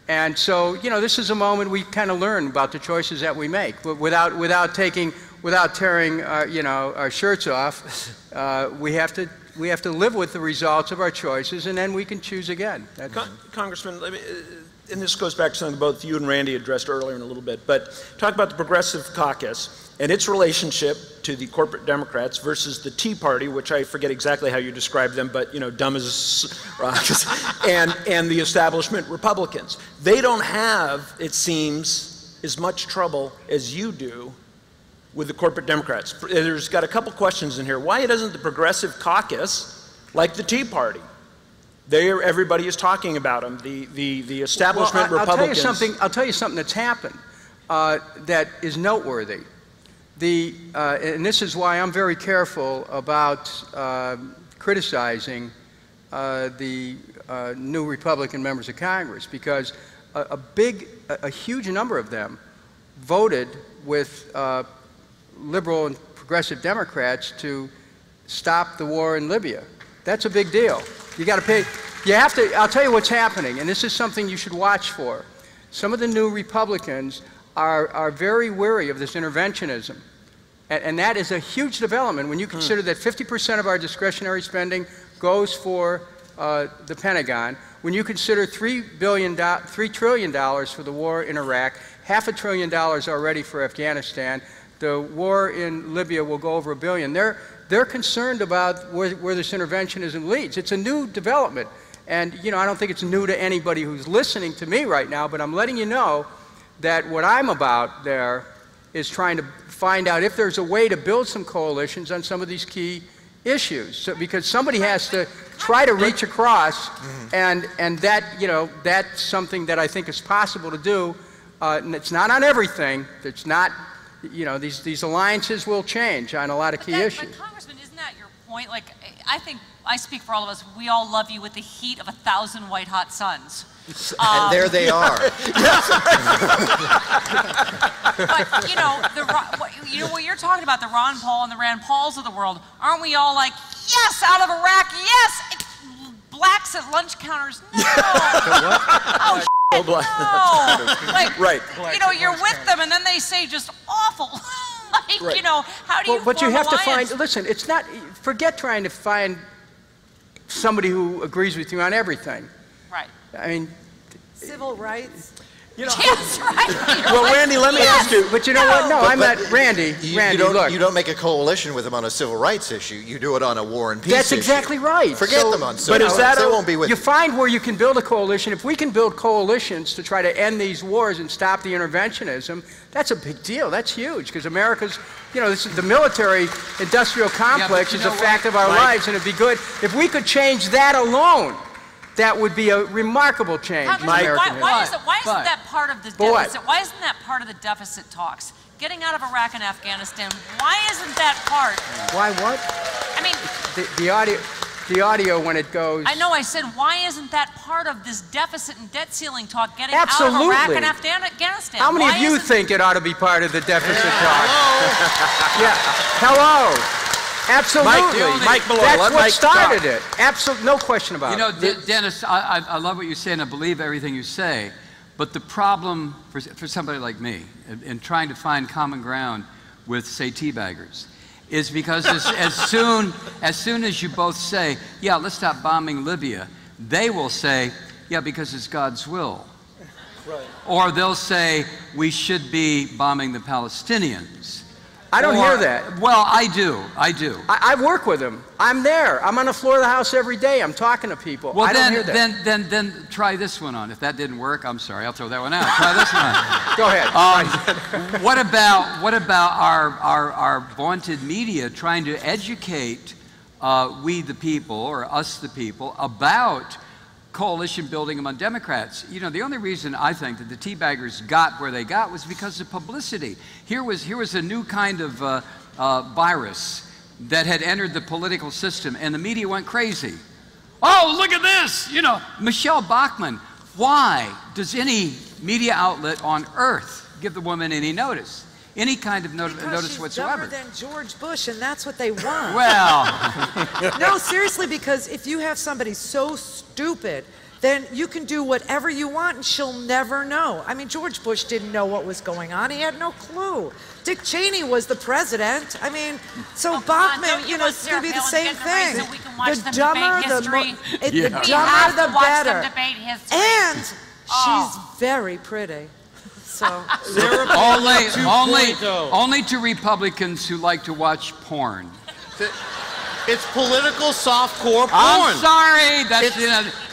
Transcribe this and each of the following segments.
And so, you know, this is a moment we kind of learn about the choices that we make, but without tearing, you know, our shirts off. We have to live with the results of our choices, and then we can choose again. Congressman, let me, and this goes back to something both you and Randy addressed earlier in a little bit, but talk about the Progressive Caucus and its relationship to the corporate Democrats versus the Tea Party, which I forget exactly how you describe them, but you know, dumb as rocks, and the establishment Republicans. They don't have, it seems, as much trouble as you do with the corporate Democrats. There's got a couple questions in here. Why doesn't the Progressive Caucus like the Tea Party? Everybody is talking about them. The establishment Republicans. I'll tell you something that's happened that is noteworthy. And this is why I'm very careful about criticizing the new Republican members of Congress, because a huge number of them voted with liberal and progressive Democrats to stop the war in Libya. That's a big deal. You got to pay. You have to. I'll tell you what's happening, and this is something you should watch for. Some of the new Republicans are very wary of this interventionism. And that is a huge development when you consider that 50% of our discretionary spending goes for the Pentagon. When you consider $3 trillion for the war in Iraq, $500 billion already for Afghanistan, the war in Libya will go over $1 billion. They're concerned about where this interventionism leads. It's a new development. And you know, I don't think it's new to anybody who's listening to me right now, but I'm letting you know that what I'm about there is trying to find out if there's a way to build some coalitions on some of these key issues. So, because somebody has to try to reach across, and that, you know, that's something that I think is possible to do. And it's not on everything. It's not, you know, these alliances will change on a lot of key issues. But Congressman, isn't that your point? Like, I think I speak for all of us. We all love you with the heat of 1,000 white-hot suns. And there they are. But you know, what you're talking about, the Ron Paul and the Rand Pauls of the world, aren't we all like, yes, out of Iraq, yes, blacks at lunch counters, no. Oh, shit, no. Like, right. You know, you're with them, and then they say just awful. Like, right. You know, how do you? But you have alliance? to find. Listen, it's not. Forget trying to find somebody who agrees with you on everything. Right. I mean, civil rights. You know, yes, right. Well, like, Randy, let me ask you. But you know what? No, I'm not. Randy, look. You don't make a coalition with them on a civil rights issue. You do it on a war and peace That's issue. exactly right. Forget them on civil rights. But they won't be with you. Find where you can build a coalition. If we can build coalitions to try to end these wars and stop the interventionism, that's a big deal. That's huge, because America's, you know, this is the military-industrial complex is a fact of our lives, and it'd be good if we could change that alone. That would be a remarkable change in American history. Why isn't that part of the deficit? Why isn't that part of the deficit talks? Getting out of Iraq and Afghanistan, why isn't that part? Why what? I mean, the audio when it goes. I know. I said, why isn't that part of this deficit and debt ceiling talk? Getting out of Iraq and Afghanistan. How many of you think it ought to be part of the deficit talk? Yeah. Hello. Absolutely. Mike Malloy. That's what started it. Absolutely, no question about it. You know, Dennis, I love what you say, and I believe everything you say. But the problem for somebody like me in trying to find common ground with, say, teabaggers, is because as soon as you both say, yeah, let's stop bombing Libya, they will say, yeah, because it's God's will. Right. Or they'll say, we should be bombing the Palestinians. I don't hear that. Well, I do. I work with them. I'm there. I'm on the floor of the House every day. I'm talking to people. Well, I don't hear that. Then try this one on. If that didn't work, I'm sorry. I'll throw that one out. Try this one on. Go ahead. What about our vaunted media trying to educate we the people, or us the people, about coalition building among Democrats? You know, the only reason I think that the teabaggers got where they got was because of publicity. Here was a new kind of virus that had entered the political system, and the media went crazy. Oh, look at this! You know, Michelle Bachmann. Why does any media outlet on earth give the woman any notice? Any kind of notice whatsoever. Because she's dumber than George Bush, and that's what they want. Well. No, seriously, because if you have somebody so stupid then you can do whatever you want and she'll never know. I mean, George Bush didn't know what was going on. He had no clue. Dick Cheney was the president. I mean, so Bachman, you know, it's going to be the same thing. The dumber, the better. And she's very pretty. So only to Republicans who like to watch porn. It's political softcore porn. I'm sorry, that's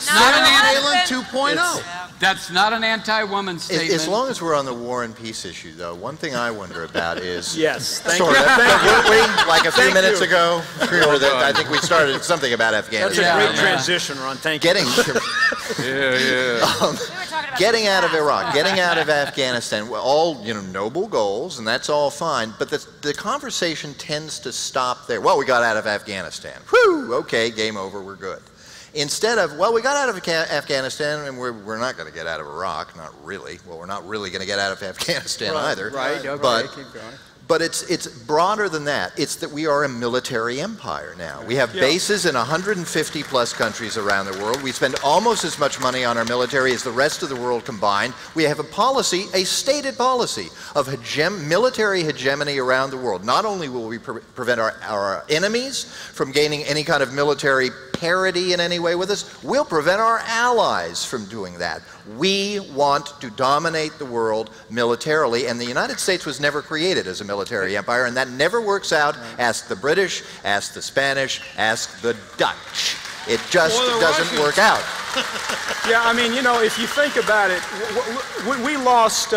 not an 2.0. That's not an anti-woman statement. As long as we're on the war and peace issue, though, one thing I wonder about is... Yes, thank sort you. of, weren't we, like a few minutes ago, I think we started something about Afghanistan. That's a great transition, Ron. Thank you. Getting out of Iraq, getting out of Afghanistan, all, you know, noble goals, and that's all fine, but the conversation tends to stop there. Well, we got out of Afghanistan. Whew, okay, game over, we're good. Instead of, well, we got out of Afghanistan and we're not going to get out of Iraq, not really. Well, we're not really going to get out of Afghanistan either. Right, okay, keep going. But it's broader than that. It's that we are a military empire now. We have bases in 150 plus countries around the world. We spend almost as much money on our military as the rest of the world combined. We have a policy, a stated policy, of military hegemony around the world. Not only will we prevent our enemies from gaining any kind of military parity in any way with us, we'll prevent our allies from doing that. We want to dominate the world militarily, and the United States was never created as a military empire, and that never works out. Ask the British, ask the Spanish, ask the Dutch. It just doesn't work out. Yeah, I mean, you know, if you think about it, we lost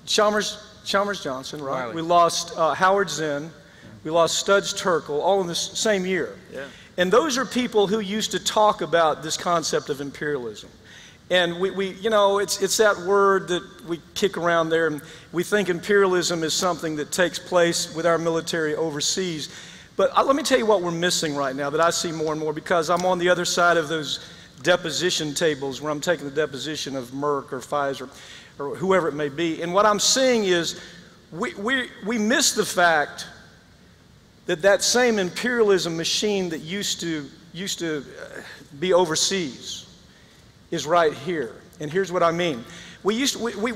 Chalmers Johnson, right? Riley. We lost Howard Zinn. We lost Studs Terkel, all in this same year. Yeah. And those are people who used to talk about this concept of imperialism. And we you know, it's that word that we kick around there, and we think imperialism is something that takes place with our military overseas. But let me tell you what we're missing right now that I see more and more, because I'm on the other side of those deposition tables where I'm taking the deposition of Merck or Pfizer or whoever it may be. And what I'm seeing is we miss the fact that same imperialism machine that used to be overseas is right here. And here's what I mean. We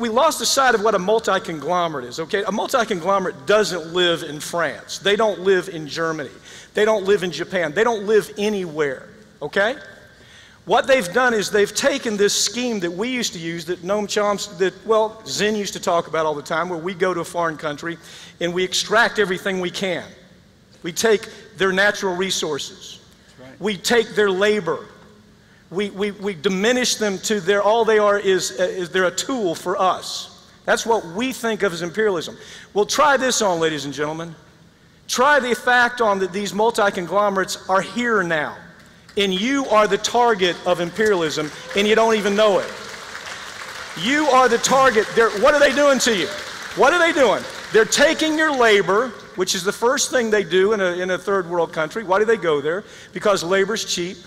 lost the sight of what a multi-conglomerate is, okay? A multi-conglomerate doesn't live in France. They don't live in Germany. They don't live in Japan. They don't live anywhere, okay? What they've done is they've taken this scheme that we used to use, that Noam Chomsky, well, Zinn used to talk about all the time, where we go to a foreign country and we extract everything we can. We take their natural resources. Right. We take their labor. We diminish them to all they are is they're a tool for us. That's what we think of as imperialism. Well, try this on, ladies and gentlemen. Try the fact on that these multi-conglomerates are here now, and you are the target of imperialism, and you don't even know it. You are the target. What are they doing to you? What are they doing? They're taking your labor, which is the first thing they do in a third world country. Why do they go there? Because labor's cheap.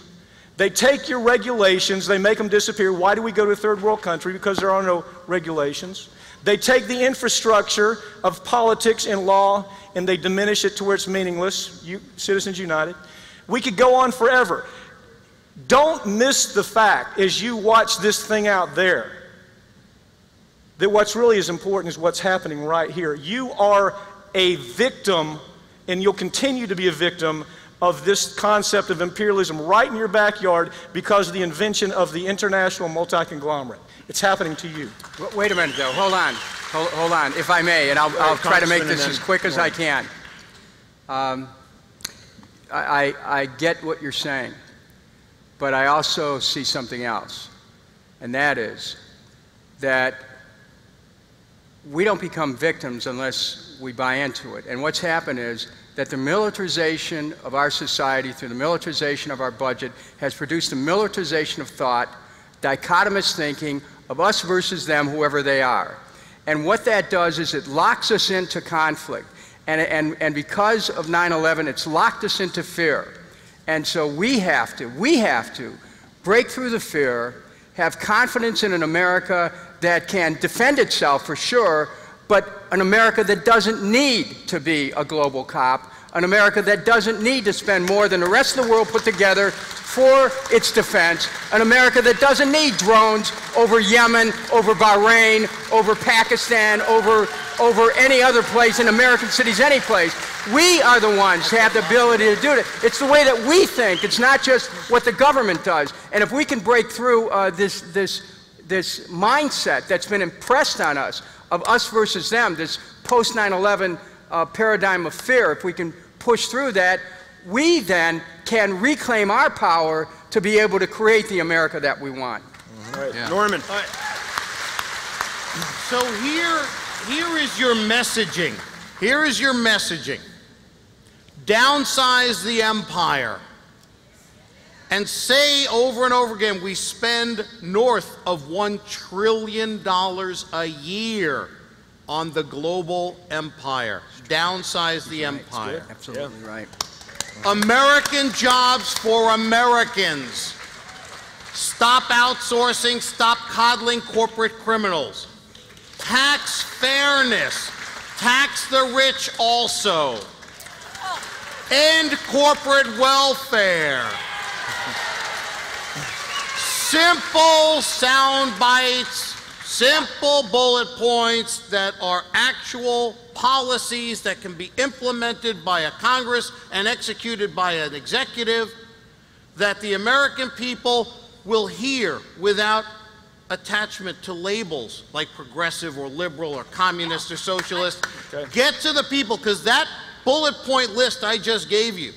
They take your regulations, they make them disappear. Why do we go to a third world country? Because there are no regulations. They take the infrastructure of politics and law and they diminish it to where it's meaningless. Citizens United. We could go on forever. Don't miss the fact as you watch this thing out there that what's really as important is what's happening right here. You are a victim, and you'll continue to be a victim of this concept of imperialism right in your backyard because of the invention of the international multi-conglomerate. It's happening to you. Wait a minute, though. Hold on, if I may, and I'll try to make this as quick as I can. I get what you're saying, but I also see something else, and that is that we don't become victims unless we buy into it. And what's happened is that the militarization of our society through the militarization of our budget has produced a militarization of thought, dichotomous thinking of us versus them, whoever they are. And what that does is it locks us into conflict. And because of 9/11, it's locked us into fear. And so we have to break through the fear, have confidence in an America that can defend itself for sure, but an America that doesn't need to be a global cop, an America that doesn't need to spend more than the rest of the world put together for its defense, an America that doesn't need drones over Yemen, over Bahrain, over Pakistan, over any other place in American cities, any place. We are the ones who have the ability to do it. It's the way that we think. It's not just what the government does. And if we can break through this mindset that's been impressed on us of us versus them, this post 9/11 paradigm of fear, if we can push through that, we then can reclaim our power to be able to create the America that we want. All right. Yeah. Norman. All right. So here is your messaging. Here is your messaging. Downsize the empire. And say over and over again, we spend north of $1 trillion a year on the global empire. Downsize the empire. Absolutely right. American jobs for Americans. Stop outsourcing, stop coddling corporate criminals. Tax fairness. Tax the rich also. End corporate welfare. Simple sound bites, simple bullet points that are actual policies that can be implemented by a Congress and executed by an executive that the American people will hear without attachment to labels like progressive or liberal or communist or socialist. Okay. Get to the people, because that bullet point list I just gave you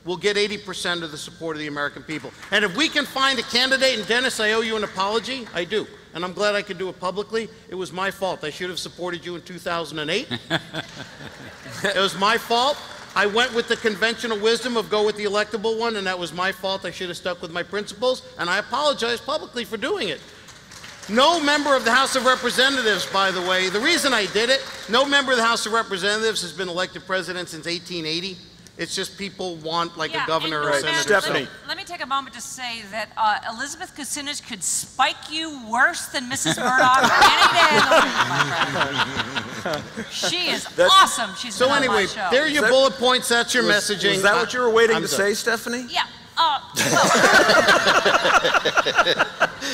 will get 80% of the support of the American people. And if we can find a candidate, and Dennis, I owe you an apology, I do. And I'm glad I could do it publicly. It was my fault. I should have supported you in 2008. It was my fault. I went with the conventional wisdom of go with the electable one, and that was my fault. I should have stuck with my principles, and I apologize publicly for doing it. No member of the House of Representatives, by the way, the reason I did it, no member of the House of Representatives has been elected president since 1880. It's just people want like a governor or a senator. Stephanie. Let me take a moment to say that Elizabeth Kucinich could spike you worse than Mrs. Murdoch any day of the week, my friend. She is awesome. She's so been anyway, on my show. there are your bullet points. That's your messaging. Was that what you were waiting to say, Stephanie? Yeah.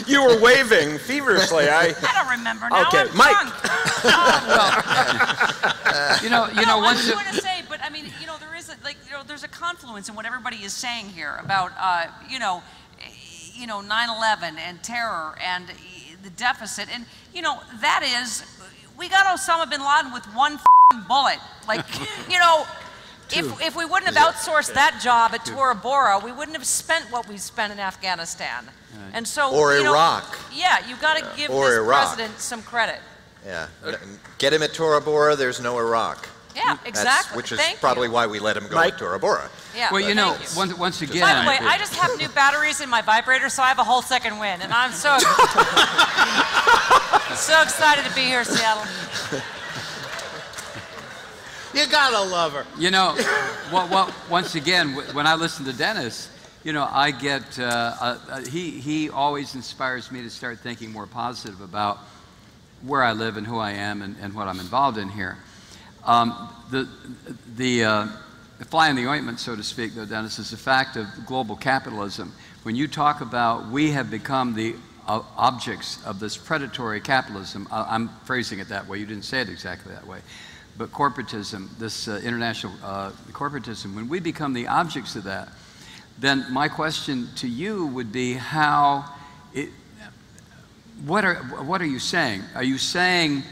You were waving feverishly. I don't remember now. Okay, I'm Mike. drunk. once I was going to say, but I mean, there is there's a confluence in what everybody is saying here about 9/11 and terror and the deficit, and that is, we got Osama bin Laden with one bullet, If we wouldn't have outsourced that job at Tora Bora, we wouldn't have spent what we spent in Afghanistan. And so, or Iraq. Yeah, you've got to give this president some credit. Yeah, get him at Tora Bora, there's no Iraq. Yeah, exactly. Which is probably why we let him go at Tora Bora. Yeah, well, once again. By the way, I just have new batteries in my vibrator, so I have a whole second wind, and I'm so so excited to be here, Seattle. You gotta love her. Once again, when I listen to Dennis, I get, he always inspires me to start thinking more positive about where I live and who I am and what I'm involved in here. The fly in the ointment, so to speak, though, Dennis, is the fact of global capitalism. When you talk about we have become the objects of this predatory capitalism, I'm phrasing it that way, you didn't say it exactly that way. But corporatism, this international corporatism, when we become the objects of that, then my question to you would be what are you saying? Are you saying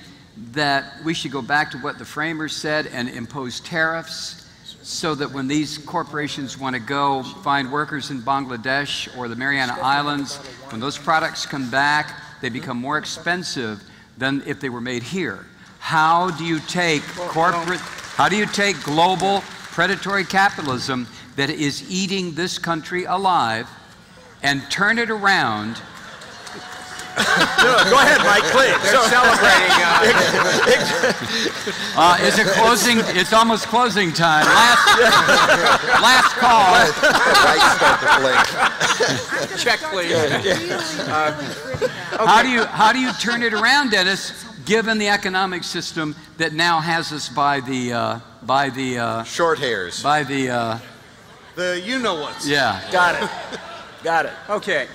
that we should go back to what the framers said and impose tariffs so that when these corporations want to go find workers in Bangladesh or the Mariana Islands, when those products come back, they become more expensive than if they were made here? How do you take global predatory capitalism that is eating this country alive and turn it around? Go ahead, Mike, please. They're celebrating. Is it closing? It's almost closing time. Last call. Right, start the blink. Check, please. Okay. How do you turn it around, Dennis, given the economic system that now has us by the by the short hairs. By the you know what's. Yeah. Got it. Got it. Okay.